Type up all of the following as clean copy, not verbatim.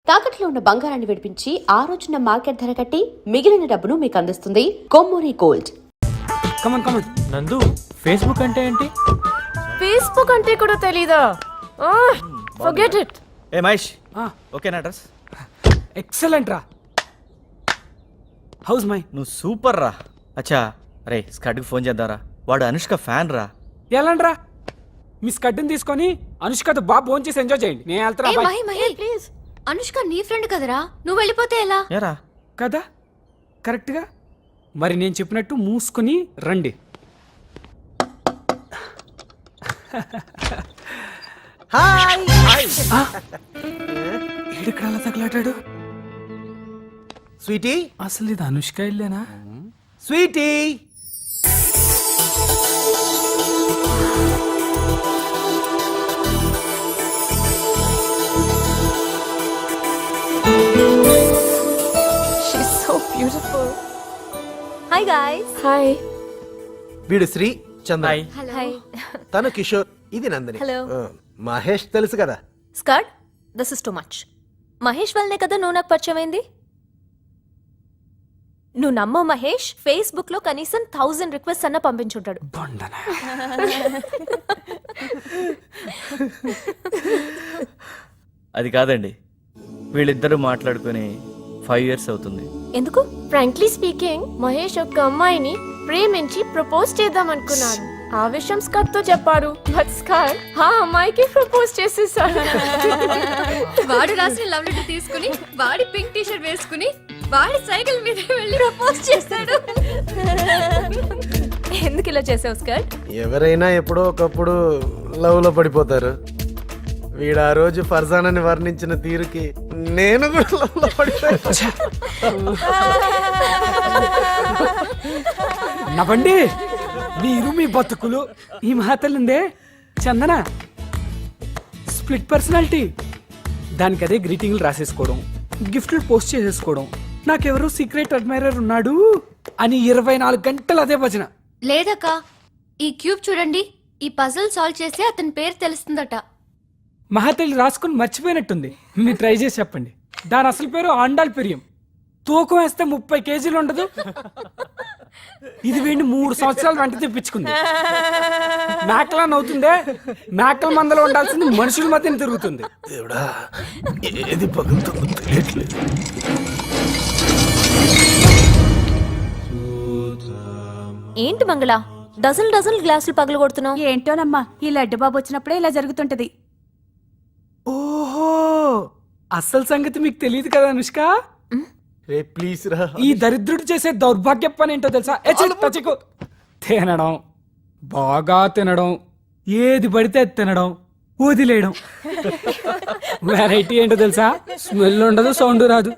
తాకట్లో ఉన్న బంగారాన్ని విడిపించి ఆ రోజున మార్కెట్ ధర కట్టి మిగిలిన డబ్బును మీకు అందిస్తుంది కొమ్మూరి గోల్డ్. కమన్ కమన్ నందు, ఫేస్బుక్ అంటే ఏంటి? ఫేస్బుక్ అంటే కూడా తెలీదా? Forget it. ఏ మహేష్, ఓకేనా అడ్రస్? ఎక్సలెంట్ రా. హౌస్ మై నువ్వు సూపర్ రా. అచ్చా, అరే స్కడ్కి ఫోన్ చేద్దారా, వాడు అనుష్క ఫ్యాన్ రా. ఎలాండ్రా? మీ స్కడ్ని తీసుకొని అనుష్కతో బాగా ఫోన్ చేసి ఎంజాయ్ చేయండి. నేను వెళ్తారా? ప్లీజ్, అనుష్క నీ ఫ్రెండ్ కదరా, నువ్వు వెళ్ళిపోతే ఎలా? ఏరా కదా కరెక్ట్గా. మరి నేను చెప్పినట్టు మూసుకుని రండి. ఏడుక్కడ అలా తగలాటాడు? స్వీటీ, అసలు ఇది అనుష్క ఇల్లేనా? Sweety, She's so beautiful. Hi guys. Hi. వీడు శ్రీ చంద్ర, Hi. తను కిషోర్, ఇది నందిని. Hello. మహేష్ తెలుసు కదా. Scud, this is too much. Mahesh వల్లనే కదా నువ్వు నాకు పరిచయం అయింది. నువ్వు నమ్మో మహేష్ ఫేస్బుక్ లో కనీసం 1000 రిక్వెస్ట్ అన్న పంపించుంటాడు. బొండనా. అది కాదండి, వీళ్ళిద్దరూ మాట్లాడుకుని 5 years అవుతుంది. ఎందుకు? ఫ్రాంక్లీ స్పీకింగ్, మహేష్ ఒక అమ్మాయిని ప్రేమించి ప్రపోజ్ చేద్దాం అనుకున్నాడు. ఆ విషయం స్కట్ తో చెప్పాడు. బట్ స్కట్ ఆ అమ్మాయికి ప్రపోజ్ చేసేసాడు. వాడు రాసిన లవ్ లెటర్ తీసుకుని వాడి పింక్ టీ షర్ట్ వేసుకుని వాడి సైకిల్ మీద వెళ్ళి ప్రపోజ్ చేస్తాడు. ఎందుకు ఇలా చేసావు స్కట్? ఎవరైనా ఎప్పుడో ఒకప్పుడు లవ్ లో పడిపోతారు. వీడు ఆ రోజు ఫర్జానాని వర్ణించిన తీరుకి నేను కూడా లవ్ లో పడిపోయా. నవ్వండి మీరు, మీ బతుకులు. ఈ మహాతల్లిందే చందన స్ప్లిట్ పర్సనాలిటీ. దానికి అదే గ్రీటింగ్లు రాసేసుకోవడం, గిఫ్ట్లు పోస్ట్ చేసేసుకోవడం, నాకెవరో సీక్రెట్ అడ్మైరర్ ఉన్నాడు అని 24 గంటలు అదే భజన. లేదక్క, ఈ క్యూబ్ చూడండి, ఈ పజిల్ సాల్వ్ చేసి అతని పేరు తెలుస్తుందట. మహాతల్లి రాసుకుని మర్చిపోయినట్టుంది. మీరు ట్రై చేసి చెప్పండి. దాని అసలు పేరు ఆండాల్ పెరియం. తూకం వేస్తే 30 కేజీలు ఉండదు. ఇది వీడిని 3 సంవత్సరాలు వెంట తెప్పించుకుంది. మేకలా నవ్వుతుందే, మేకల మందలో ఉండాల్సింది మనుషుల మధ్యన తిరుగుతుంది. దేవుడా, ఏది పగులుతుందో తెలియట్లేదు. ఏంటి మంగళ, డజన్ గ్లాసులు పగలు కొడుతున్నావు? ఏంటోనమ్మా, ఈ లడ్డు బాబు వచ్చినప్పుడే ఇలా జరుగుతుంటది. ఓహో, అసలు సంగతి మీకు తెలియదు కదా అనుష్క. రే ప్లీజ్ రా. ఈ దరిద్రుడు చేసే దౌర్భాగ్య పని ఏంటో తెలుసా? తినడం, బాగా తినడం, ఏది పడితే అది తినడం, వదిలేయడం. వెరైటీ ఏంటో తెలుసా? స్మెల్ ఉండదు, సౌండ్ రాదు,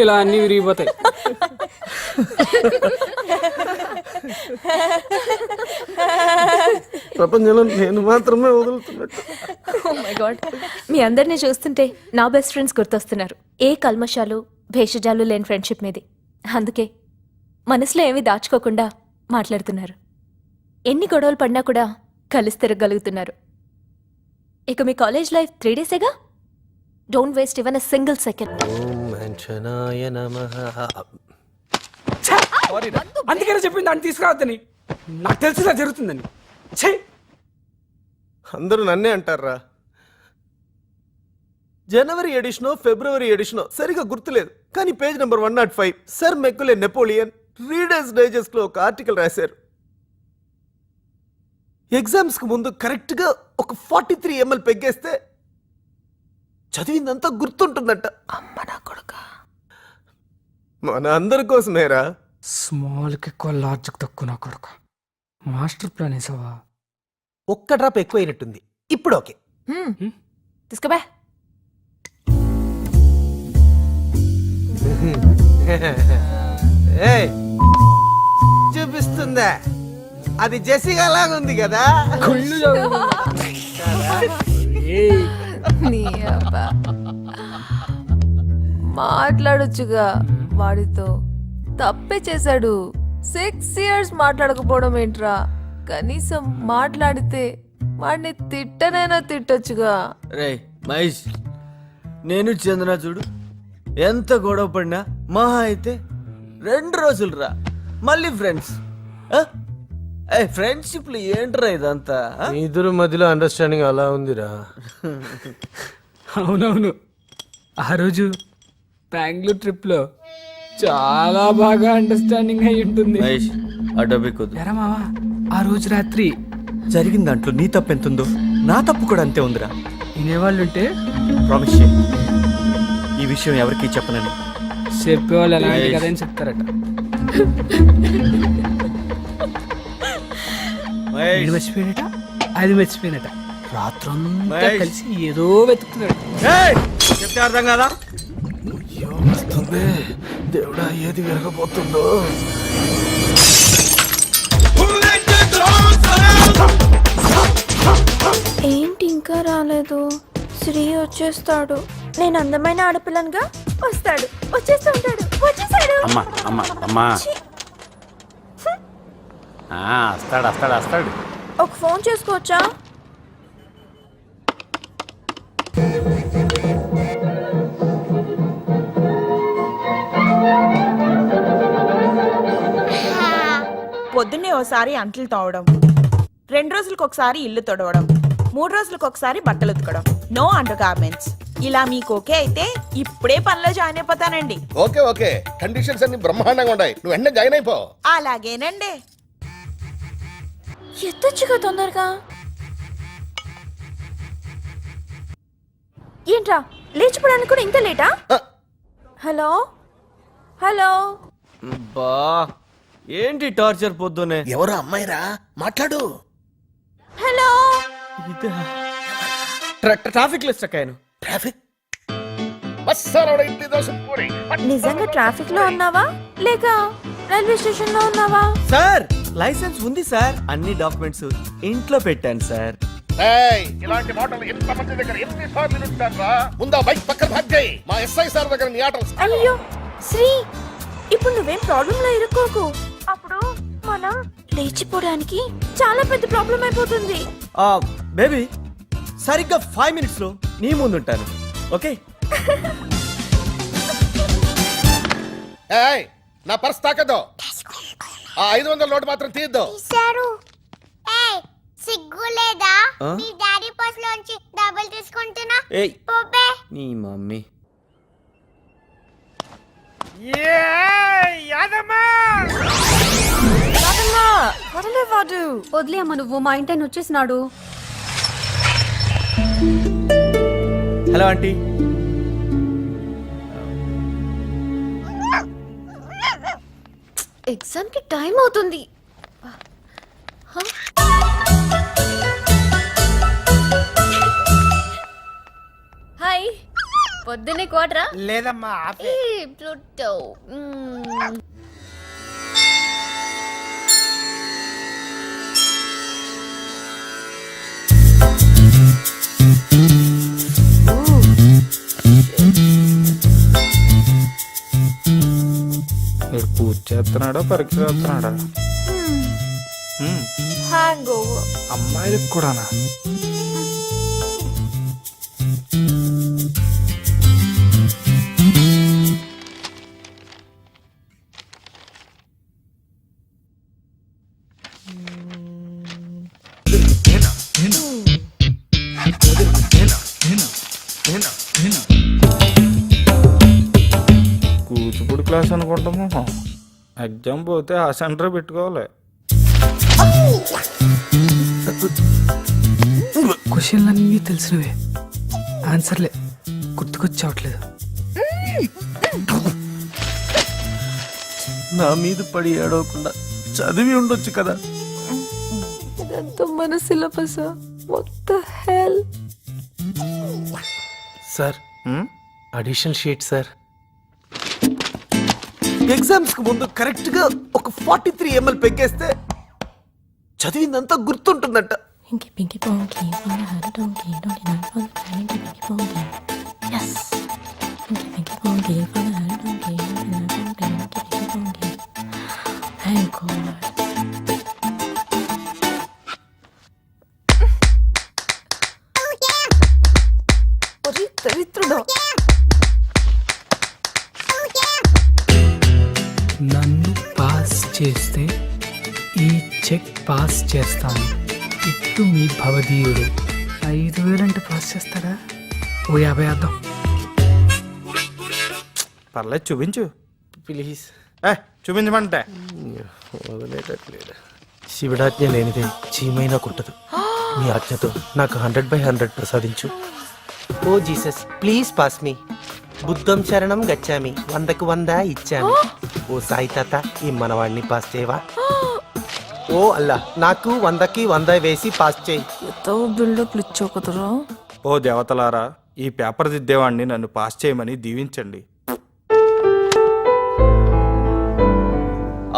ఇలా అన్ని విరిగిపోతాయి. ప్రపంచంలో నేను మాత్రమే వదులుతున్నట్టు. Oh my God. మీ అందరినీ చూస్తుంటే నా బెస్ట్ ఫ్రెండ్స్ గుర్తొస్తున్నారు. ఏ కల్మషాలు భేషజాలు లేని ఫ్రెండ్షిప్ మీది. అందుకే మనసులో ఏమీ దాచుకోకుండా మాట్లాడుతున్నారు. ఎన్ని గొడవలు పడినా కూడా కలిసి తిరగలుగుతున్నారు. ఇక మీ కాలేజ్ లైఫ్ 3 daysగా. Don't waste even a single second. అందుకనే చెప్పింది దాన్ని తీసుకురావద్దని. నాకు తెలిసినా జరుగుతుందని. అందరూ నన్నే అంటారా. జనవరి ఎడిషనో ఫిబ్రవరి ఎడిషనో సరిగా గుర్తులేదు, కానీ page number 105 sir మెక్కులే Napoleon readers digest లో ఒక ఆర్టికల్ రాశారు. ఎగ్జామ్స్ కు ముందు కరెక్ట్ గా ఒక 43 ml పెగ్గేస్తే చదివిందంతా గుర్తుంటుందంట. అమ్మ నా కొడుక, మన అందరి కోసమేరా. స్మాల్కి ఎక్కువ, లార్జ్కి తక్కువ నా కొడుక. మాస్టర్ ప్లాన్ వేసావా? ఒక్క డ్రాప్ ఎక్కువైనట్టుంది. ఇప్పుడు ఓకే. తీసుకోబా. చూపిస్తుందా? అది జెసిగా లాగా ఉంది కదా. మాట్లాడొచ్చుగా వాడితో. తప్పే చేశాడు. 6 years మాట్లాడకపోవడం ఏంట్రా? కనీసం మాట్లాడితే వాడిని తిట్టనైనా తిట్టొచ్చుగా. రే మహేష్, నేను చందన చూడు ఎంత గొడవ పడినా మహా అయితే 2 రోజులు రా, మళ్ళీ ఫ్రెండ్స్. ఫ్రెండ్షిప్లు ఏంట్రా ఇదంతా? మీ ఇద్దరు మధ్యలో అండర్స్టాండింగ్ అలా ఉందిరా. అవునవును, ఆ రోజు బెంగళూరు ట్రిప్లో చాలా బాగా అండర్స్టాండింగ్ అయి ఉంటుంది. మహేష్, ఆ డబ్బే కొద్దు. ఎరా మావా, ఆ రోజు రాత్రి జరిగిన దాంట్లో నీ తప్పు ఎంత ఉందో నా తప్పు కూడా అంతే ఉందిరా. వినేవాళ్ళుంటే ప్రామిస్ చేయి, ఈ విషయం ఎవరికీ చెప్పనని. చెప్పేవాళ్ళు ఎలాంటి కదా అని చెప్తారట. ఇది మర్చిపోయినట, అది మర్చిపోయినట, రాత్రంతా మహేష్. కలిసి ఏదో వెతుకుతున్నాడు. చెప్తే అర్థం కదా? వస్తుంది దేవుడా, ఏది విరగబోతుందో. ఏంటి ఇంకా రాలేదు? శ్రీ వచ్చేస్తాడు. నేను అందమైన ఆడపిల్లనుగా వస్తాడు, వచ్చేస్తూ ఉంటాడు, వచ్చేసాడు. అమ్మా అమ్మా అమ్మా వస్తాడు వస్తాడు వస్తాడు. ఒక ఫోన్ చేసుకోవచ్చా? పొద్దున్నే ఓసారి అంట్లు తోవడం, 2 రోజులకు ఒకసారి ఇల్లు తొడవడం, 3 రోజులకు ఒకసారి బట్టలు ఉతకడం, నో అండర్ గార్మెంట్స్. ఇలా మీకు ఓకే అయితే ఇప్పుడే పనిలో జాయిన్ అయిపోతానండి. ఓకే ఓకే, కండిషన్స్ అన్ని బ్రహ్మాండంగా ఉన్నాయి, నువ్వు వెంటనే జాయిన్ అయిపో. అలాగేనండి. ఎత్తొచ్చుగా తొందరగా. ఏంట్రా లేచిపోవడానికి కూడా ఇంత లేటా? హలో హలో, బా ఏంటి టార్చర్ పొద్దునే? ఎవరు అమ్మాయిరా, మాట్లాడు. హలో. ట్రాఫిక్ లో స్టక్ అయ్యాను. ట్రాఫిక్ బస్సారావు ఇడ్లీ దోశ పూరి. నిజంగా ట్రాఫిక్ లో ఉన్నావా లేక రైల్వే స్టేషన్ లో ఉన్నావా? సార్ లైసెన్స్ ఉంది సార్, అన్ని డాక్యుమెంట్స్ ఇంట్లో పెట్టాను సార్. ఏయ్, ఇలాంటి మాటలు ఎంత మంది దగ్గర ఎన్నిసార్లు వినుంటారా? ముందా బైక్ పక్కన భాగ్ చేయి. మా ఎస్ఐ సార్ దగ్గర నీ ఆటలు. అయ్యో శ్రీ, ఇప్పుడు నువ్వేం ప్రాబ్లం లో ఇరుక్కోకు. అప్పుడు మనం లేచిపోవడానికి చాలా పెద్ద ప్రాబ్లం అయిపోతుంది. బేబీ సరిగ్గా 5 minutes లో నీ ముందు ఉంటాను, ఓకే? ఏయ్, నా పర్స్ తాకద్దు. ఆ 500 నోటు మాత్రం తీద్దు. సిగ్గు లేదా? ఆ? మీ డాడీ పర్స్ లోంచి డబ్బులు తీసుకుంటున్నా. ఏయ్ పోపే. నీ మమ్మీ. వదిలే అమ్మ, నువ్వు మా ఇంటి ఆయన వచ్చేసినాడు. Hello aunty. ఎగ్జామ్ కి టైం అవుతుంది. హాయ్, పొద్దున్నే కోటరా? లేదమ్మా, ఏ ప్లూటో. పూజ చేస్తున్నాడా పరీక్ష చేస్తున్నాడా? Hangover. అమ్మాయిలకు కూడానా? కూచిపూడి క్లాస్ అనుకుంటాము. ఎగ్జామ్ పోతే ఆ సెంటర్ పెట్టుకోవాలి. క్వశ్చన్లు అన్నీ తెలిసినవే, ఆన్సర్లే గుర్తుకొచ్చావట్లేదు. నా మీద పడి ఏడవకుండా చదివి ఉండొచ్చు కదా. ఇదంతా మన సిలబస్. మొత్తం hell. Sir, addition sheet sir. Exams కు ముందు కరెక్ట్ గా ఒక 43 ml పెగ్గేస్తే చదివిందంతా గుర్తుంటుందంట. Pinky pinky ponky, wanna have a donkey, donkey not for the pinky pinky ponky. Yes. Pinky pinky ponky, wanna have a donkey, donkey not for the pinky pinky ponky. Thank God. దరిద్రుడు. నన్ను pass చేస్తే ఈ check pass చేస్తాను. ఇట్టు మీ భవదీయుడు. 5,000 అంటే pass చేస్తాడా? ఓ 50 వేద్దాం. పర్లేదు చూపించు. ప్లీజ్. చూపించమంటే వదిలేటట్లేదు. శివుడాజ్ఞ లేనిదే చీమైనా కుట్టదు. మీ ఆజ్ఞతో నాకు 100/100 ప్రసాదించు. ఓ జీసస్ ప్లీజ్ పాస్ మీ. బుద్ధం శరణం గచ్చామి. 100కు 100 ఇచ్చామి. ఓ సాయి తాత ఈ మనవాడిని పాస్ చేయవా? ఓ అల్లా నాకు 100కి 100 వేసి పాస్ చేయి. ఎంతో బిల్డప్లు ఇచ్చావు కదరా. ఓ దేవతలారా, ఈ పేపర్ దిద్దేవాడిని నన్ను పాస్ చేయమని దీవించండి.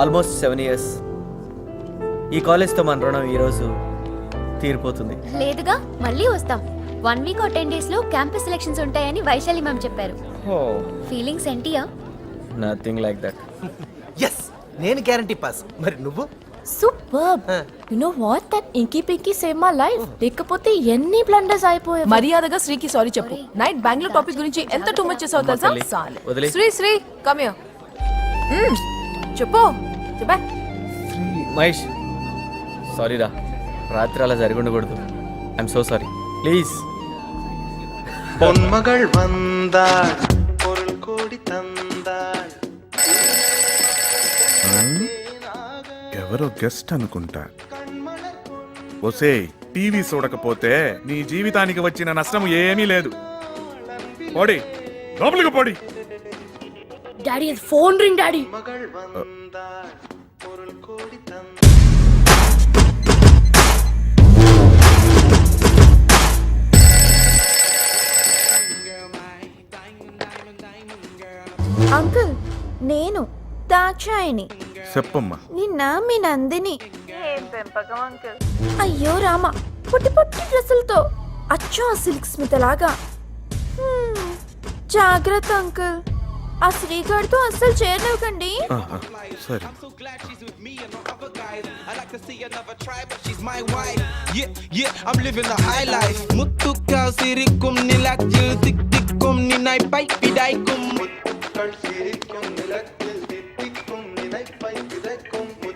Almost 7 years. ఈ కాలేజ్తో మన రుణం ఈరోజు తీరిపోతుంది. లేదుగా, మళ్ళీ వస్తాం. 1 week or 10 days లో క్యాంపస్ సెలక్షన్స్ ఉంటాయని వైశాలి మ్యామ్ చెప్పారు. ఫీలింగ్స్ ఏంటియా? Nothing like that. ఎస్ నేను గ్యారంటీ పాస్. మరి నువ్వు? Super. You know what, that inky pinky save my life. లేకపోతే ఎన్ని బ్లండర్స్ అయిపోయాయి. మర్యాదగా శ్రీకి సారీ చెప్పు. నైట్ బెంగళూరు టాపిక్ గురించి ఎంత టూ మచ్ చేసావు తెలుసా? సాలే. వదిలే. Sri come here. చెప్పు చెప్పా. మహేష్ సారీ రా, రాత్రి అలా జరిగి ఉండకూడదు. I'm so sorry. ప్లీజ్. பொன்மகள் வந்தாள் பொருள் கோடி தந்தாள். ఎవరో గెస్ట్ అనుకుంటా. ఒసే టీవీ చూడకపోతే నీ జీవితానికి వచ్చిన నష్టం ఏమీ లేదు. పోడి లోపలికి పోడి. డాడీ అది ఫోన్ రింగ్ డాడీ. అంకుల్ నేను దాక్షాయిని. చెప్పమ్మా. నిన్న మీ నందిని. అయ్యో రామ, పొట్టి పొట్టి డ్రెస్సులతో అచ్చం ఆ సిల్క్ స్మిత లాగా. జాగ్రత్త అంకుల్, ఆ శ్రీగాడితో అస్సలు చేరలేకండి. సరే.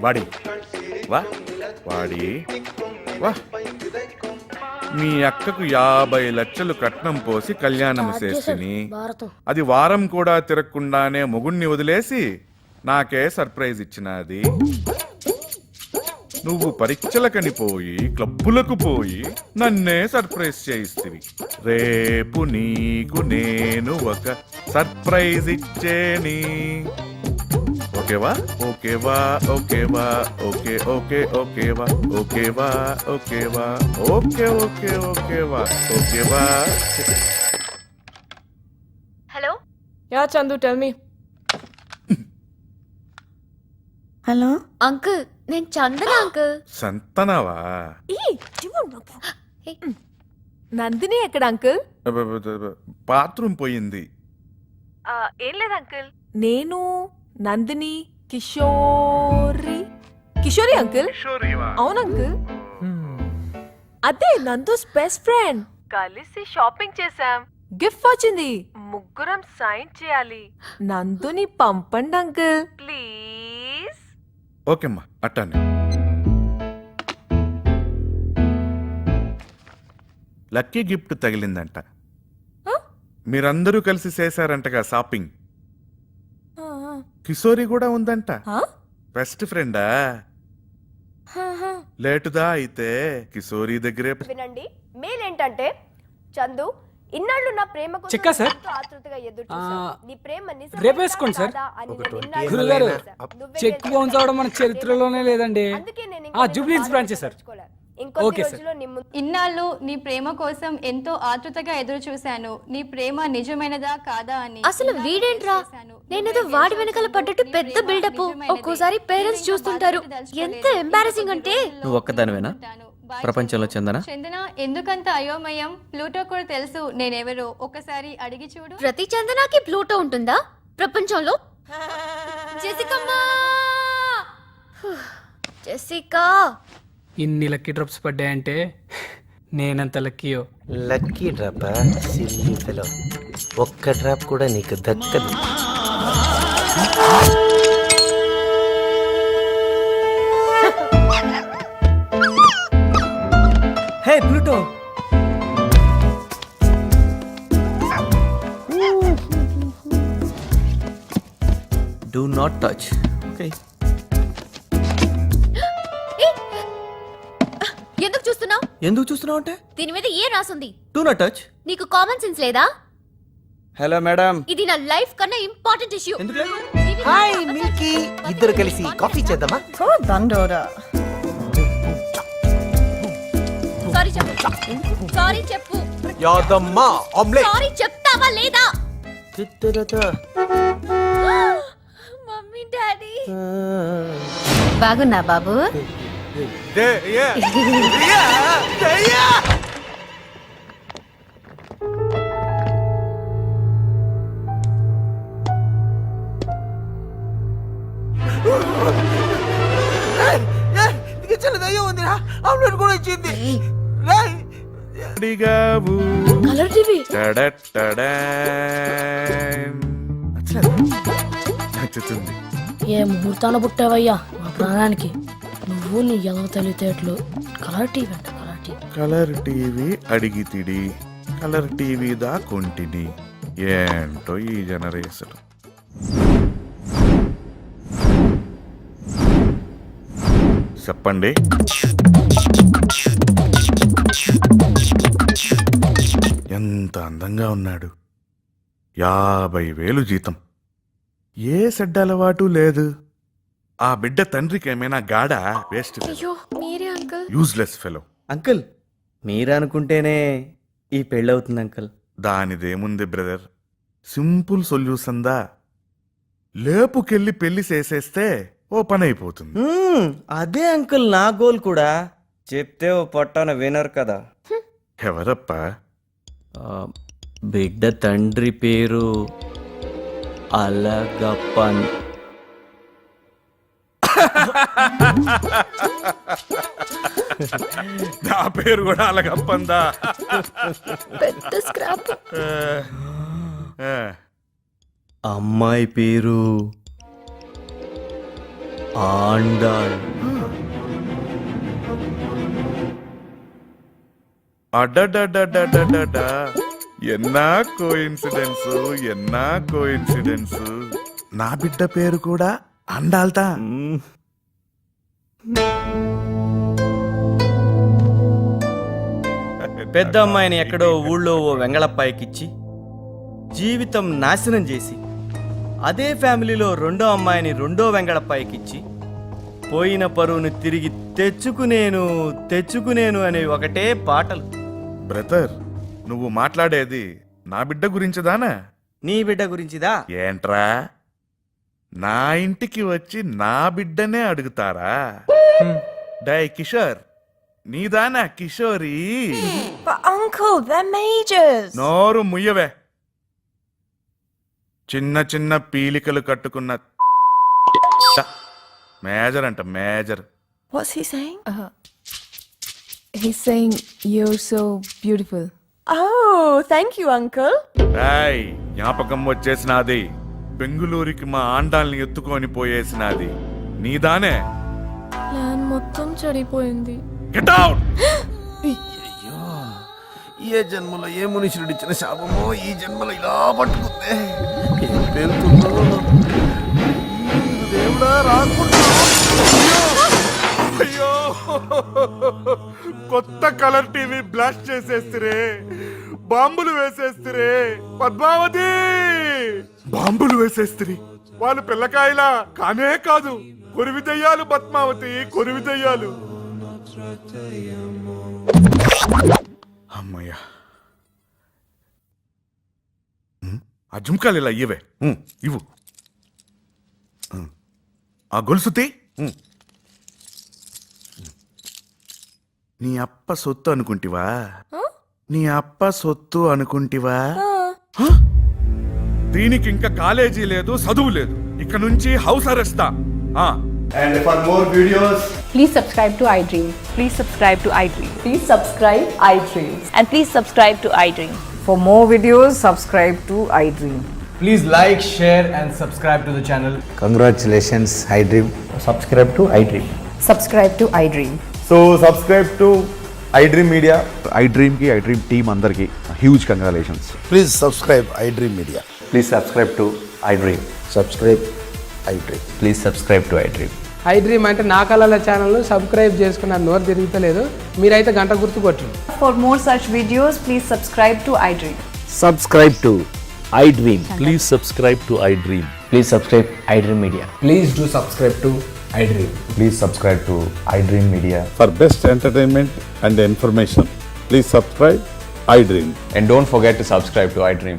వాడి వా వాడి వా. మీ అక్కకు 50 లక్షలు కట్నం పోసి కళ్యాణం చేసిని. అది వారం కూడా తిరగకుండానే మొగుణ్ణి వదిలేసి నాకే సర్ప్రైజ్ ఇచ్చినది. నువ్వు పరీక్షలకని పోయి క్లబ్బులకు పోయి నన్నే సర్ప్రైజ్ చేయిస్తివి. రేపు నీకు నేను ఒక సర్ప్రైజ్ ఇచ్చేని. ఓకేవా? ఓకేవా? ఓకేవా? ఓకే ఓకే ఓకేవా? ఓకేవా? ఓకేవా? ఓకే ఓకే ఓకేవా? ఓకేవా? Hello yeah Chandu tell me. Hello uncle, నేను చందన అంకుల్. సంతనవా? నందిని ఎక్కడ అంకుల్? బాత్రూమ్ పోయింది. ఏం లేదు అంకుల్. నేను నందిని కిషోరి అంకుల్. అవును అంకుల్. అదే నందూస్ బెస్ట్ ఫ్రెండ్. కలిసి షాపింగ్ చేసాం. గిఫ్ట్ వచ్చింది. ముగ్గురం సైన్ చేయాలి. నందుని పంపండి అంకుల్ ప్లీజ్. ఓకేమ్మా అట్టానే. లక్కీ గిఫ్ట్ తగిలిందంట. మీరందరూ కలిసి చేశారంటగా షాపింగ్. కిషోరి కూడా ఉందంట. బెస్ట్ ఫ్రెండా? లేటుదా అయితే కిషోరి దగ్గరే. వినండి, మెయిల్ ఏంటంటే చందు ఇన్నాళ్ళు నా ప్రేమ కోసం చెక్కా సార్? ఎంతో ఆతృతగా ఎదురు చూశాను. నీ ప్రేమ నిజమేనా రేపేసుకోండి సార్. కాదా అని నేను ఇన్నాళ్ళు గురుగారు నువ్వే చెక్ బౌన్స్ అవడం మన చరిత్రలోనే లేదండి. అందుకే నేను ఆ జూబ్లీహిల్స్ బ్రాంచ్ సార్. ఇంకొన్ని ఓకే సార్. రోజుల్లో నీ ముందు ఇన్నాళ్ళు నీ ప్రేమ కోసం ఎంతో ఆతృతగా ఎదురు చూశాను. నీ ప్రేమ నిజమైనదా కాదా అని. అసలు వీడేంట్రా, నేనేదో వాడి వెనకాల పడ్డట్టు పెద్ద బిల్డప్. ఒక్కోసారి పేరెంట్స్ చూస్తుంటారు. ఎంత ఎంబారసింగ్ అంటే. నువ్వు ఒక్కదానివేనా ప్రపంచంలో చందన? చందన ఎందుకంత అయోమయం? ప్లూటో కూడా తెలుసు నేనెవరో. ఒకసారి అడిగి చూడు. ప్రతి చందనకి ప్లూటో ఉంటుందా ప్రపంచంలో? జెసికమ్మా, జెసికా. ఇన్ని లక్కీ డ్రాప్స్ పడ్డాయంటే నేనంత లక్కీయో. Lucky drop silly fellow. ఒక్క డ్రాప్ కూడా నీకు దక్కదు. Do not touch. ఓకే. ఎందుకు చూస్తున్నావు? ఎందుకు చూస్తున్నావు అంటే దీని మీద ఏ రాసుంది? Do not touch. నీకు కామన్ సెన్స్ లేదా? Hello madam. ఇది నా లైఫ్ కన్నా ఇంపార్టెంట్ ఇష్యూ. ఎందుకు లేదు? హాయ్ మిల్కీ, ఇద్దరు కలిసి కాఫీ చేద్దామా? సారీ చెప్పు. సారీ చెప్పు. యాదమ్మా ఆమ్లెట్. సారీ చెప్తావా లేదా? తిత్తరత. మమ్మీ డాడీ బాగున్నా బాబు? దయ్యం ఉందిరా, ఆమ్లెట్ కూడా ఇచ్చింది. అడిగావు కలర్ టీవీ. నచ్చుతుంది. ఏ ముహూర్తాన పుట్టావయ్యా మా ప్రాణానికి. నువ్వు నీ ఎదవ తెలివితేటలు. కలర్ టీవీ అంట, కలర్ టీవీ. కలర్ టీవీ అడిగితిడి, కలర్ టీవీ దా కొంటిని. ఏంటో ఈ జనరేషన్. చెప్పండి. ఎంత అందంగా ఉన్నాడు. 50,000 జీతం. ఏ చెడ్డ అలవాటు లేదు. ఆ బిడ్డ తండ్రికి ఏమైనా గాడా? వేస్ట్. అయ్యో మీరే అంకుల్. Useless fellow. అంకుల్ మీరు అనుకుంటేనే ఈ పెళ్ళి అవుతుంది అంకుల్. దానిదేముంది బ్రదర్, సింపుల్ సొల్యూషన్ దా. లేపుకెళ్ళి పెళ్లి చేసేస్తే ఓ పని అయిపోతుంది. అదే అంకుల్ నా గోల్ కూడా. చెప్తే ఓ పొట్టాన వినరు కదా. ఎవరప్పా? బిడ్డ తండ్రి పేరు అలగప్పన్. నా పేరు కూడా అలగప్పందా? పెద్ద స్క్రాప్. అమ్మాయి పేరు ఆండాళ్. అడ్డడ్డడ్డడ్డడ్డడ్డ. ఎన్నా కోఇన్సిడెన్స్. నా బిడ్డ పేరు కూడా అండాల్తా. పెద్ద అమ్మాయిని ఎక్కడో ఊళ్ళో ఓ వెంగళప్పాయికిచ్చి జీవితం నాశనం చేసి, అదే ఫ్యామిలీలో రెండో అమ్మాయిని రెండో వెంగళప్పాయికిచ్చి, పోయిన పరువును తిరిగి తెచ్చుకునేను అనే ఒకటే పాటలు. బ్రదర్, నువ్వు మాట్లాడేది నా బిడ్డ గురించిదానా? నీ బిడ్డ గురించిదా? ఏంట్రా, నా ఇంటికి వచ్చి నా బిడ్డనే అడుగుతారా? డై కిషోర్, నీదానా కిషోరి? Uncle they're majors. నోరు ముయ్యవే. చిన్న చిన్న పీలికలు కట్టుకున్న మేజర్ అంట, major. What's he saying? He's saying you're so beautiful. Oh, thank you uncle. Roy, జ్ఞాపకం వచ్చేసినాది. బెంగుళూరుకి మా ఆండాల్ని ఎత్తుకొని పోయేసినాది నీదానే. ప్లాన్ మొత్తం చెడిపోయింది. Get out. ఏ జన్మలో ఏ మనుషుడు ఇచ్చిన శాపమో ఈ జన్మలో ఇలా పట్టుకుందే. ఏం పేలుతుందో దేవుడా, రాకుండా. అయ్యో, కొత్త కలర్ టీవీ బ్లాస్ట్ చేసేస్తురే, బాంబులు వేసేస్తురే. పద్మావతి, బాంబులు వేసేస్తురి. వాళ్ళు పిల్లకాయలా కానే కాదు, కొరివి దయ్యాలు. పద్మావతి, కొరివి దయ్యాలు. అమ్మయ్యా, ఆ జుంకాలు ఇలా ఇయ్యవే. ఇవ్వు. ఆ గొలుసుతి నీ అప్ప సొత్తు అనుకుంటివా? నీ అప్ప సొత్తు అనుకుంటివా? దీనికి ఇంకా కాలేజీ లేదు, చదువు లేదు. ఇక నుంచి house అరెస్టా. And for more videos, Please subscribe to iDream. Please subscribe to iDream. Please subscribe iDream. And please subscribe to iDream. For more videos, subscribe to iDream. Please like, share and subscribe to the channel. Congratulations, iDream. Subscribe to iDream. Subscribe to iDream. so subscribe to iDream Media. iDream ki iDream team andarki huge congratulations. Please subscribe iDream Media. Please subscribe to iDream. Subscribe iDream. Please subscribe to iDream. I dream అంటే నా కళల channel subscribe చేసుకున్న నోరు తిరుగుతలేదు, మీరైతే గంట గుర్తు కొట్టండి. For more such videos, please subscribe to iDream. Subscribe to iDream. Please subscribe to iDream. Please subscribe iDream Media. Please do subscribe to iDream. Please subscribe to iDream Media. For best entertainment and information, please subscribe iDream. And don't forget to subscribe to iDream.